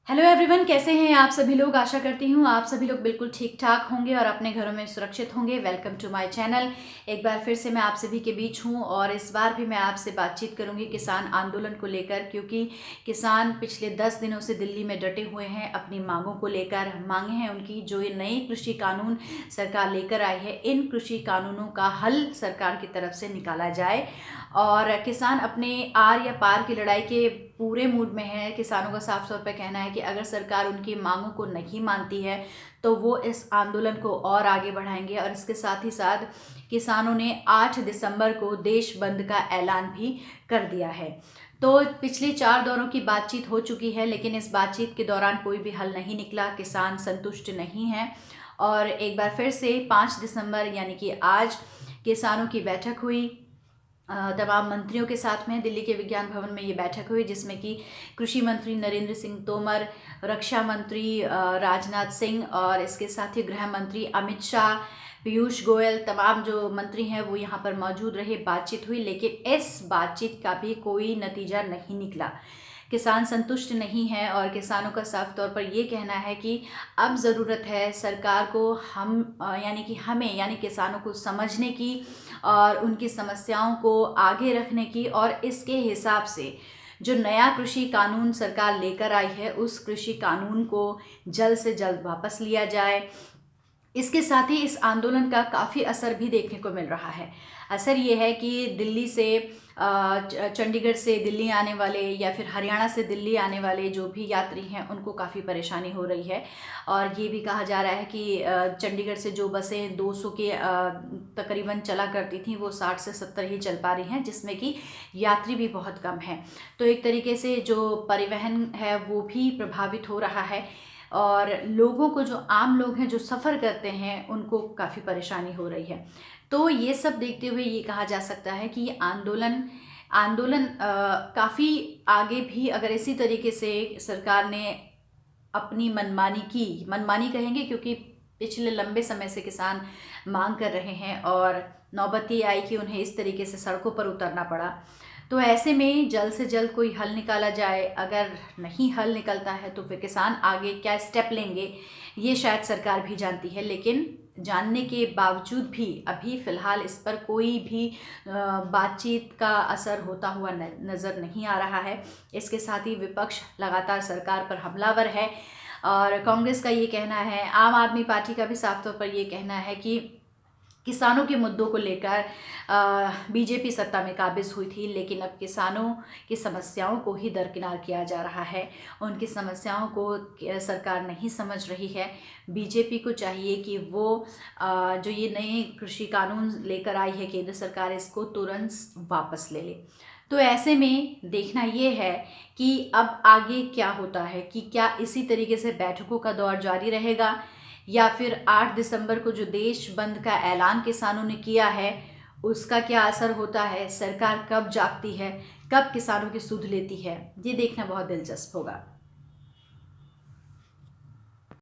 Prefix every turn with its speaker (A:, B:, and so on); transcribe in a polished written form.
A: Hello everyone, कैसे हैं आप सभी लोग। आशा करती हूँ आप सभी लोग बिल्कुल ठीक ठाक होंगे और अपने घरों में सुरक्षित होंगे। Welcome to my channel. एक बार फिर से मैं आप सभी के बीच हूँ और इस बार भी मैं आपसे बातचीत करूँगी किसान आंदोलन को लेकर, क्योंकि किसान पिछले 10 दिनों से दिल्ली में डटे हुए हैं अपनी मांगों को लेकर। मांगे हैं उनकी जो ये नए कृषि कानून सरकार लेकर आई है, इन कृषि कानूनों का हल सरकार की तरफ से निकाला जाए। और किसान अपने आर या पार की लड़ाई के पूरे मूड में है। किसानों का साफ तौर पर कहना है कि अगर सरकार उनकी मांगों को नहीं मानती है तो वो इस आंदोलन को और आगे बढ़ाएंगे। और इसके साथ ही साथ किसानों ने 8 दिसंबर को देश बंद का ऐलान भी कर दिया है। तो पिछले 4 दौरों की बातचीत हो चुकी है, लेकिन इस बातचीत के दौरान कोई भी हल नहीं निकला। किसान संतुष्ट नहीं हैं और एक बार फिर से 5 दिसंबर यानी कि आज किसानों की बैठक हुई। तमाम मंत्रियों के साथ में दिल्ली के विज्ञान भवन में ये बैठक हुई, जिसमें कि कृषि मंत्री नरेंद्र सिंह तोमर, रक्षा मंत्री राजनाथ सिंह और इसके साथ ही गृह मंत्री अमित शाह, पीयूष गोयल, तमाम जो मंत्री हैं वो यहाँ पर मौजूद रहे। बातचीत हुई, लेकिन इस बातचीत का भी कोई नतीजा नहीं निकला। किसान संतुष्ट नहीं है और किसानों का साफ तौर पर ये कहना है कि अब ज़रूरत है सरकार को हमें यानी किसानों को समझने की और उनकी समस्याओं को आगे रखने की, और इसके हिसाब से जो नया कृषि कानून सरकार लेकर आई है उस कृषि कानून को जल्द से जल्द वापस लिया जाए। इसके साथ ही इस आंदोलन का काफ़ी असर भी देखने को मिल रहा है। असर ये है कि दिल्ली से चंडीगढ़ से दिल्ली आने वाले या फिर हरियाणा से दिल्ली आने वाले जो भी यात्री हैं उनको काफ़ी परेशानी हो रही है। और ये भी कहा जा रहा है कि चंडीगढ़ से जो बसें 200 के तकरीबन चला करती थी वो 60 से 70 ही चल पा रही हैं, जिसमें कि यात्री भी बहुत कम हैं। तो एक तरीके से जो परिवहन है वो भी प्रभावित हो रहा है और लोगों को, जो आम लोग हैं जो सफ़र करते हैं, उनको काफ़ी परेशानी हो रही है। तो ये सब देखते हुए ये कहा जा सकता है कि ये आंदोलन आंदोलन काफ़ी आगे भी अगर इसी तरीके से सरकार ने अपनी मनमानी कहेंगे, क्योंकि पिछले लंबे समय से किसान मांग कर रहे हैं और नौबत ये आई कि उन्हें इस तरीके से सड़कों पर उतरना पड़ा। तो ऐसे में जल्द से जल्द कोई हल निकाला जाए। अगर नहीं हल निकलता है तो फिर किसान आगे क्या स्टेप लेंगे ये शायद सरकार भी जानती है, लेकिन जानने के बावजूद भी अभी फ़िलहाल इस पर कोई भी बातचीत का असर होता हुआ नज़र नहीं आ रहा है। इसके साथ ही विपक्ष लगातार सरकार पर हमलावर है और कांग्रेस का ये कहना है, आम आदमी पार्टी का भी साफ तौर पर ये कहना है कि किसानों के मुद्दों को लेकर बीजेपी सत्ता में काबिज हुई थी, लेकिन अब किसानों की समस्याओं को ही दरकिनार किया जा रहा है। उनकी समस्याओं को सरकार नहीं समझ रही है। बीजेपी को चाहिए कि वो जो ये नए कृषि कानून लेकर आई है केंद्र सरकार, इसको तुरंत वापस ले ले। तो ऐसे में देखना ये है कि अब आगे क्या होता है, कि क्या इसी तरीके से बैठकों का दौर जारी रहेगा या फिर 8 दिसंबर को जो देश बंद का ऐलान किसानों ने किया है उसका क्या असर होता है, सरकार कब जागती है, कब किसानों की सुध लेती है, ये देखना बहुत दिलचस्प होगा।